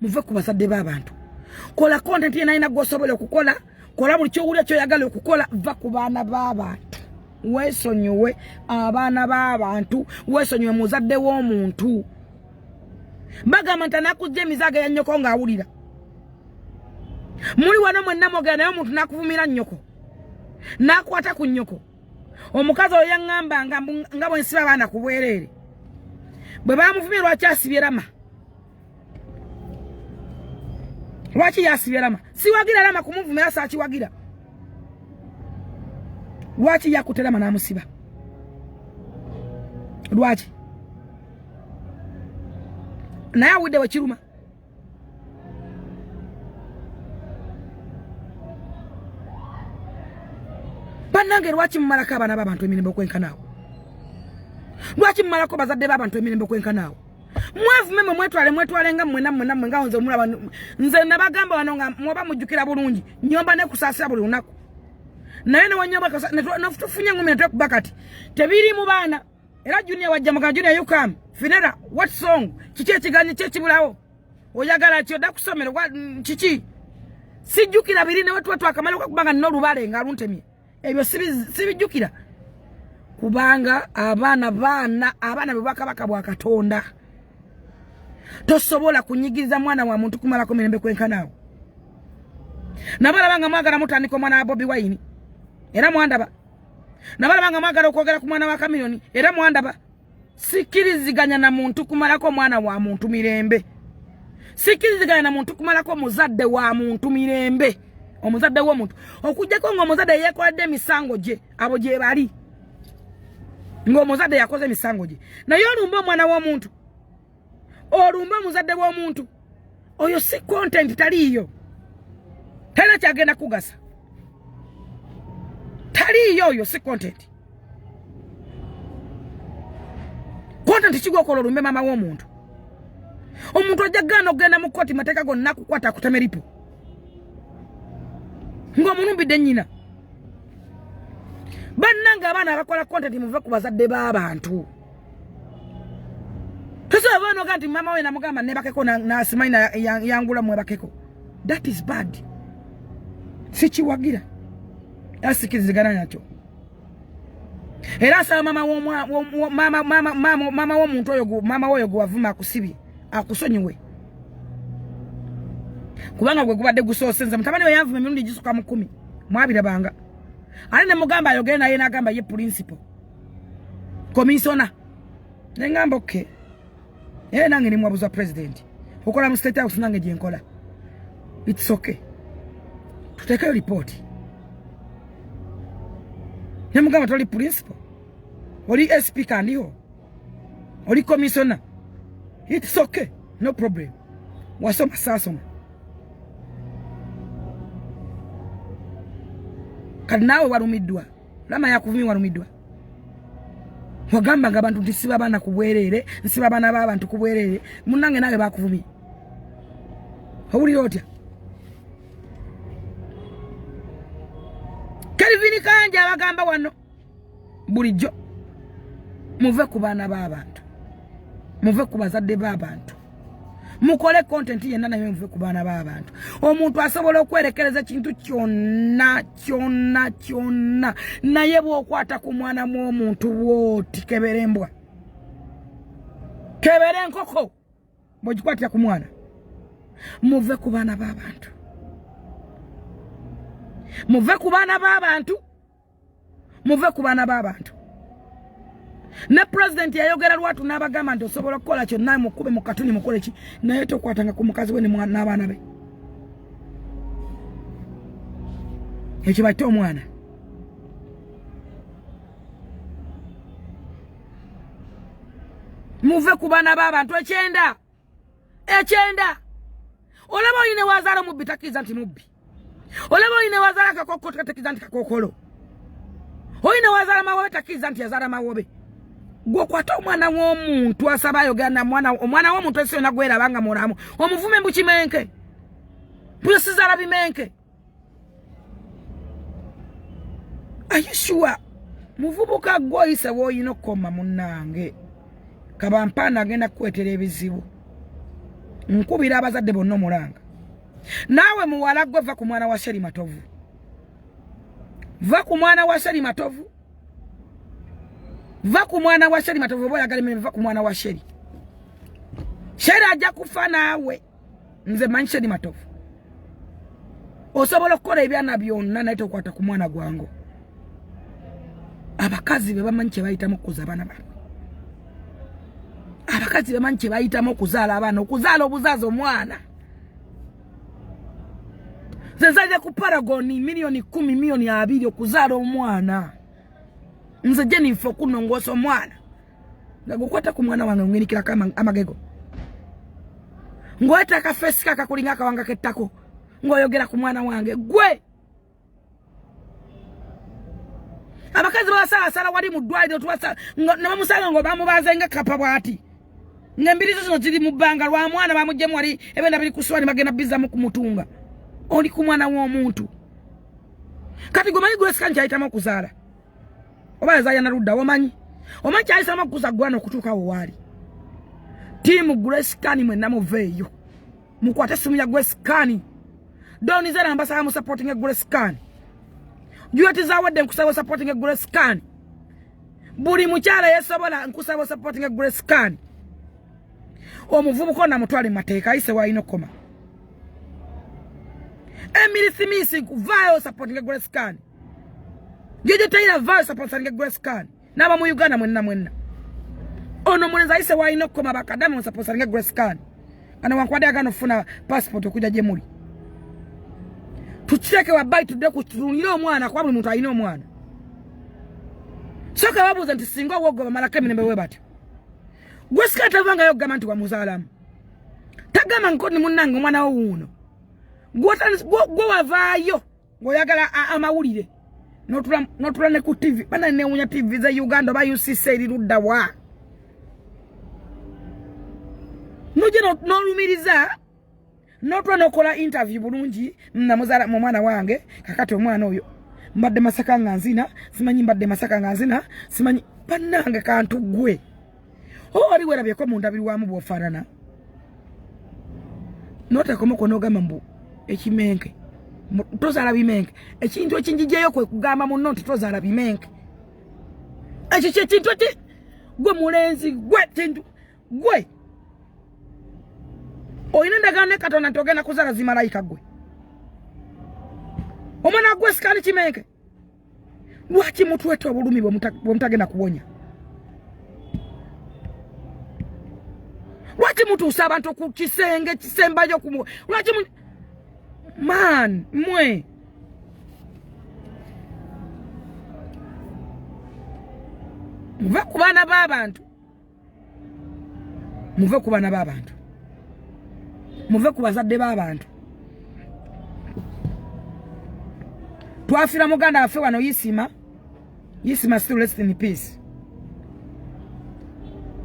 muve ku bazadde b'abantu kola content yena ina gwosobola okukola kola buli kyowulya kyoyagala okukola va ku baana b'abantu weesonyiwe abaana b'abantu weesonyiwe muzadde w'omuntu Bagamba ntanakujja emizaga ya nnyoko nga awulira. Muli wano mwenna mwogera naye omuntu nakuvumira nnyoko. Nakwata ku nnyoko. Omukazi oyo yaŋŋamba nga bwe nsiba abaana ku bwereere. Bwe bamuvumye lwaki asibye Rama? Lwaki yasibye Rama? Siwagira Rama kumuvumira saakiwagira. Lwaki yakutte Rama n'amusiba? Lwaki? Naye awudde we kiruma. Bannange lwaki mumalako abaana b'abantu emirembe okwenkanaawo? Lwaki mumalako bazadde b'abantu emirembe okwenkanaawo? Mwavume mwetwale nga mwena nga nze omulaba nze nabagamba wano nga mwoba mujjukira bulungi nyomba ne kusaasira buli lunaku. Naye ne wanyomba tufunye ngumi netwekuba kati tebiri mu baana. Era Junior wajja muga Junior you come. Finera what song? Kiki ekiganye kyekibulawo? Oyagala kyo dakusomera kiki? Sijjukira biri ne wetu akamala okubanga nno lubale nga luntemye. Ebyo sibijjukira. Kubanga abaana bwakabaka bwa Katonda. Tosobola kunyigiriza mwana wa muntu kumalako mirembe kwenkanaawo. Nabalabanga mwagala mutandika omwana wa Bobi Wine. Era mwandaba. Nabalabanga mwagala okwogera ku mwana wa Kamiliyoni. Era mwandaba. Sikiriziganya na muntu kumalako mwana wa muntu mirembe. Sikiriziganya na muntu kumalako muzadde wa muntu mirembe. Omuzadde w'omuntu. Okujjako ng'omuzadde yeekoledde emisango gye. Abo gye bali. Ng'omuzadde yakoze emisango gye. Naye olumba omwana w'omuntu. Olumba omuzadde w'omuntu. Oyo si content taliiyo. Tena kyagenda kugasa. Taliiyo oyo si content. Content kigwokola olumbe mama w'omuntu. Omuntu ajja gana okugenda mu kkooti mateeka gonna kukwata akutemeripo. Ng'omunumbidde nnyina. Bannanga abaana abakola content muve ku bazadde b'abantu. Tosobola bano ganti mama we namugamba nebakeko n'asimanyi yangula mwebakeko. That is bad. Sikiwagira. Asikirizigana nakyo. Era asaba mama w'omuntu oyo mama oyo gwavuma akusibye akusonyiwe. Kubanga gwe gubadde gusoosenza mutabani we yanvume emirundi gisuka mu 10 mwabirabanga. Ali ne mugamba ayogere naye n'agamba ye principal. Komisona. Ne ngamba okay. Nange ni mwabuza president. Okola mu state house nange gye nkola. It's okay. Tuteke report. Ne mugamba toli principal. Oli SP kandiho. Oli komisona. It's okay. No problem. Wasoma sasoma. Kali nawe warumiddwa. Lama yakuvumi warumiddwa. Wagamba nga abantu tisiba bana kubwerere, nsiba bana b'abantu kubwerere, munange nawe bakuvumi. Hawuli otya. Kelvin Kanja abagamba wano. Bulijjo. Muve ku bana b'abantu. Muve ku bazadde b'abantu. Mukole content yenna nayo muve ku bana b'abantu. Omuntu asobola okwerekereza kintu kyonna naye bw'okwata ku mwana mw'omuntu bw'oti keberembwa. Kebere enkoko bw'ogikwatira ku mwana. Muve ku bana b'abantu. Muve ku bana b'abantu. Muve ku bana b'abantu. Ne president yayogera lwatu n'abagamba nti osobola kukola kyonna mukube mu katuni mukole ki naye tokwatanga ku mukazi we n'abaana be. Ekyo batte omwana. Muve ku bana b'abantu ekyenda. Olaba oyine wazaala mubbi takkiriza nti mubbi. Olaba oyine wazaala kakoko takkiriza nti kakokolo. Oyine wazaala mawobe takkiriza nti yazaala mawobe. Gwokwata omwana w'omuntu asaba ayogera omwana w'omuntu esi yonna gwerabanga mulamu. Omuvume mbukimenke. Bwesizaala bimenke. Are you sure? Muvubuka gwoyise w'oyina okukoma munnange. Kabampaana agenda kukwetera ebizibu. Nkubira abazadde bonna omulanga. Naawe muwala gwe va ku mwana wa Sheri Matovu. Va ku mwana wa Sheri Matovu. Va ku mwana wa Sheri Matovu boyagala emirimu va ku mwana wa Sheri. Shera ajja kufa naawe nze manyise ni matofu osobola okukola ebyana byonna naye tokwata ku mwana gwango abakazi be bamanyi kye bayitamu okuza abaana baabwe abakazi bamanyi kye bayitamu okuzaala abaana okuzaala obuzaazi omwana nze ku paragoni milioni 10 milioni 2 okuzaala omwana nze Jennifer okunongoosa omwana nga gukwata ku mwana wange ngwenikirako amagego ngweta akafesi kakakulinga akawanga kettako ngoyogera ku mwana wange gwe abakazi basala wali mu ddwaliro tubasa nabamusanga ngo bamubazenga kapa bwati ngembirizo zino ziri mu bbanga lwa mwana bamujjemu wali ebenda biri kuswali bagenda bizamu kumutunga oli ku mwana w'omuntu kati gomanyi gwe sikanje ayitamu okuzaala oba yazaya na ludda omanyi kyayisama okuza gwana okutuuka wali timu Grescan mwe namuveeyo mukwate simu ya Grescan doni zera ambasa mu supporting ya Grescan juweti zawade nkusaba supporting ya Grescan buli mukyala yesobola nkusaba supporting ya Grescan omuvubuko na mutwale mateeka ayise waino koma Emily Simisi vayo supporting ya Grescan Jojo Taylor vayo supporting ya Grescan naba mu Uganda mwenna ono mulenza ayise waino koma bakadamu supporting ya Grescan ana wankwade agano funa passport okuja je muli tucheke wa bai tudde kutunira omwana kwa buli muntu ayina omwana soka babuza nti singa wogo bamalaka emine bewe bati Grescan tavanga yogama nti wa muzalamu tagama nkoni munange omwana wuuno gwo wavaayo ngoyagala amawulire notula ne ku TV bana newunya TV za Uganda ba UCC lidda wa nuje nolumiriza notula nokola interview bulungi na muzala mu mwana wange kakati omwana oyo mbadde masaka nganzina simanyi mbadde masaka nganzina simanyi banange kantu gwe oli werabye ko mundabiri wamu bofarana nota komo konogama mbu ekimenke tozala bimenke ekintu ekinjijeyo kwe kugamba munno nti tozala bimenke ekyo kintu ati gwe mulenzi gwe tindu gwe oyinenda gane katona togena kuzala zimalayika gwe omwana gwe sikani kimenke lwaki mutu wetu obulumi bwemutagenda kuwonya lwaki mutu usaba nto ku kisenge kisembayo kumu lwaki man mwe muve ku baana b'abantu muve ku baana b'abantu muve ku bazadde b'abantu twafira muganda waffe wano yisima still rest in peace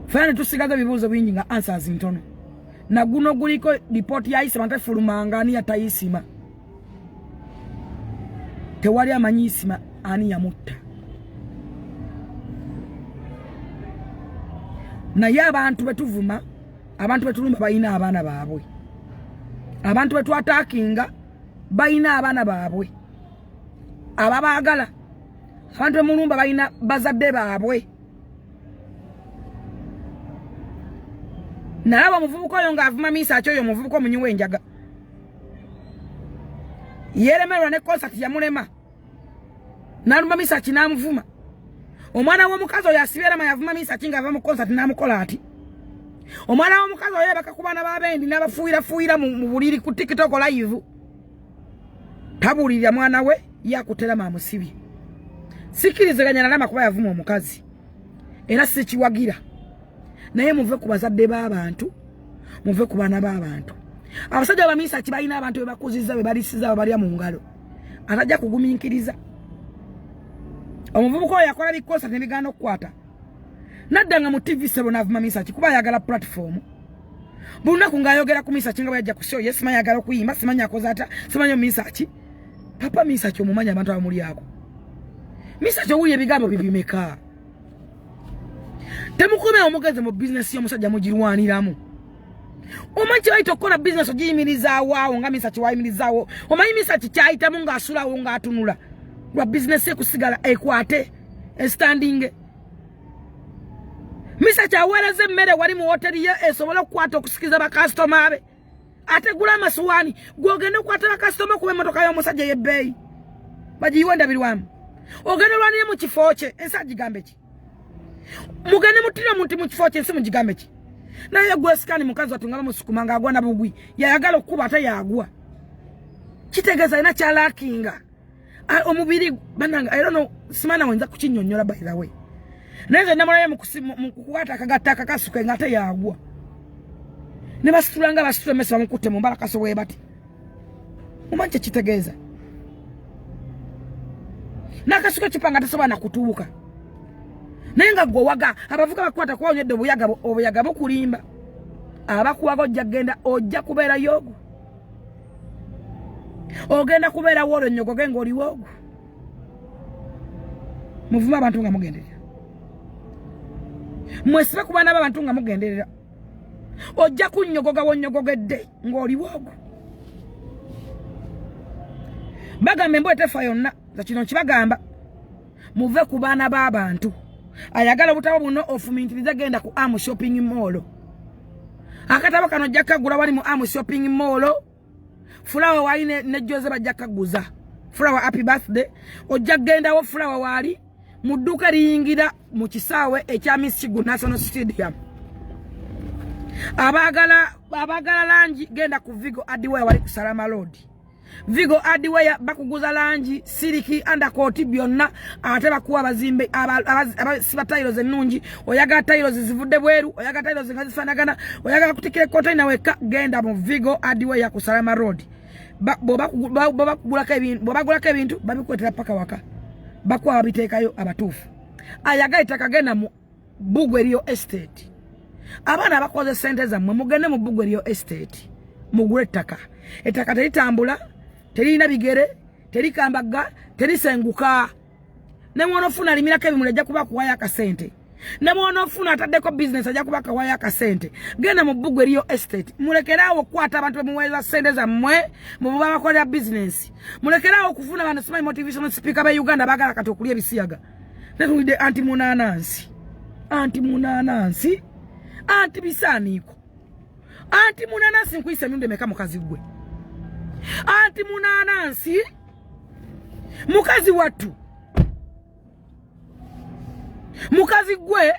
fana tusigaza bibuuzo bingi nga answers ntono na guno guliko report ya yisima ntafulumangani ya tayisima tewali amanyi yisima ani yamutta naye abantu betuvuma abantu betulumba bayina abaana baabwe abantu betwatakinga bayina abaana baabwe ababaagala abantu bemulumba bayina bazadde baabwe nalaba muvubuko oyo ng'avuma misaaki oyo muvubuko omunyiwa enjaga yeremerwa ne concert yamulema nalumba misaaki n'amuvuma omwana w'omukazi oyo asibeerama yavuma misaaki ng'ava mu concert n'amukola ati omwana w'omukazi oyo bakakubana b'abendi n'abafuuyira mu buliri ku TikTok live tabuulirira mwana we yakuterama amusibye sikirizaganya nalama kuba yavuma omukazi era sikiwagira naye muve ku bazadde b'abantu muve ku baana b'abantu abasajja bamisa kibalina abantu bebakuziza bebalisiza balya mu ngalo atajja kugumiikiriza omuvubuko oyo yakola bikosa nebigana okukwata naddanga mu TV sebo navuma misa kikuba yagala platform bulunaku ng'ayogera ku misa kinga bwajja ku show yesimanyi yagala okuyimba simanyi akoza ata simanyi misa ki papa misa ki omumanya abantu abamuli ako misa ki owulya ebigambo bibimeka temukome omugeze mu business y'omusajja mugirwaniramu omanyi kyebayita okukola business ogiyimirizaawo awo nga misa kiwayimirizaawo omanyi misa ki kyayitamu ng'asulawo ng'atunula lwa business ekusigala ekwate estanding Misa chawereze mmere wali mu hotel ye esobola kwata okusikiza ba customer be. Ate gula masuwani gwogende kwata ba customer kube motoka yo musajja yebbeyi. Bajiwenda bilwamu. Ogende lwani mu kifoche ensaji gambechi. Mugende mutira muntu mu kifoche nsimu gigambechi. Na ye gwesikani mukazi watungaba musukumanga agwa na bugwi. Yayagala okuba ate yagwa. Kitegeza ina kyalakinga. Omubiri bananga I don't know simana wenza kukinyonyola by the way. Neze namara mu kukwata akagataka kasuke ngate yagwa. Ne basitulanga basitule mesa mukute mu baraka so webati. Umanje kitegeza. Nakasuka kipanga tasoba na kutubuka. Nenga gwo waga abavuga bakwata kwa onyedde obuyaga bukulimba. Abakuwaga ojja genda ojja kubeera yogo. Ogenda kubeera wolo nyogo gengo oli wogo. Muvuma abantu nga mugenderera. Mwesibe kubana abantu nga mugenderera. Ojja kunyogoga wonyogogedde ng'oli wogo. Bagambe mbwete fa yonna za kino kibagamba muve ku baana b'abantu ayagala obutabo buno ofumintiriza genda ku Am Shopping Mall. Akatabo kano jakagula wali mu Am Shopping Mall. Flower wali ne Jose bajakaguza. Flower happy birthday. Ojja genda wo flower wali mu dduuka liyingira mu kisaawe ekya Miss Kigu National Stadium. Abagala langi genda ku Vigo Adiwaya wali ku Salama Road. Vigo Adiwaya bakuguza langi siliki undercoat byonna ate bakuwa bazimbe abasiba tiles ennungi oyaga tiles zivudde bweru oyaga tiles nga zifanagana oyaga kutikira container weka genda mu Vigo Adiwaya ku Salama Road. Bobagulako ebintu babikwetera paka waka bakuwa babiteekayo abatuufu. Ayaga itaka genda mu Bugweriyo Estate. Abana abakoze sente zammwe mugende mu Bugweriyo Estate mugule ettaka. Ettaka teritambula terina bigere terikambaga terisenguka. Ne mwanofuna limirako ebimule ajja kuba kuwaya akasente. Ne mwanofuna ataddeko business ajja kuba kuwaya akasente. Genda mu Bugweriyo Estate. Mulekerawo kwata abantu bemuweza sente zammwe mu baba bakolera business. Mulekerawo kufuna abantu smart motivational speaker ba Uganda bagala kati okulya bisiyaga. Netulide anti munanansi. Anti munanansi. Anti bisaniko. Anti munanansi nkwisa myunde meka mukazi gwe. Anti munanansi mukazi watu. Mukazi gwe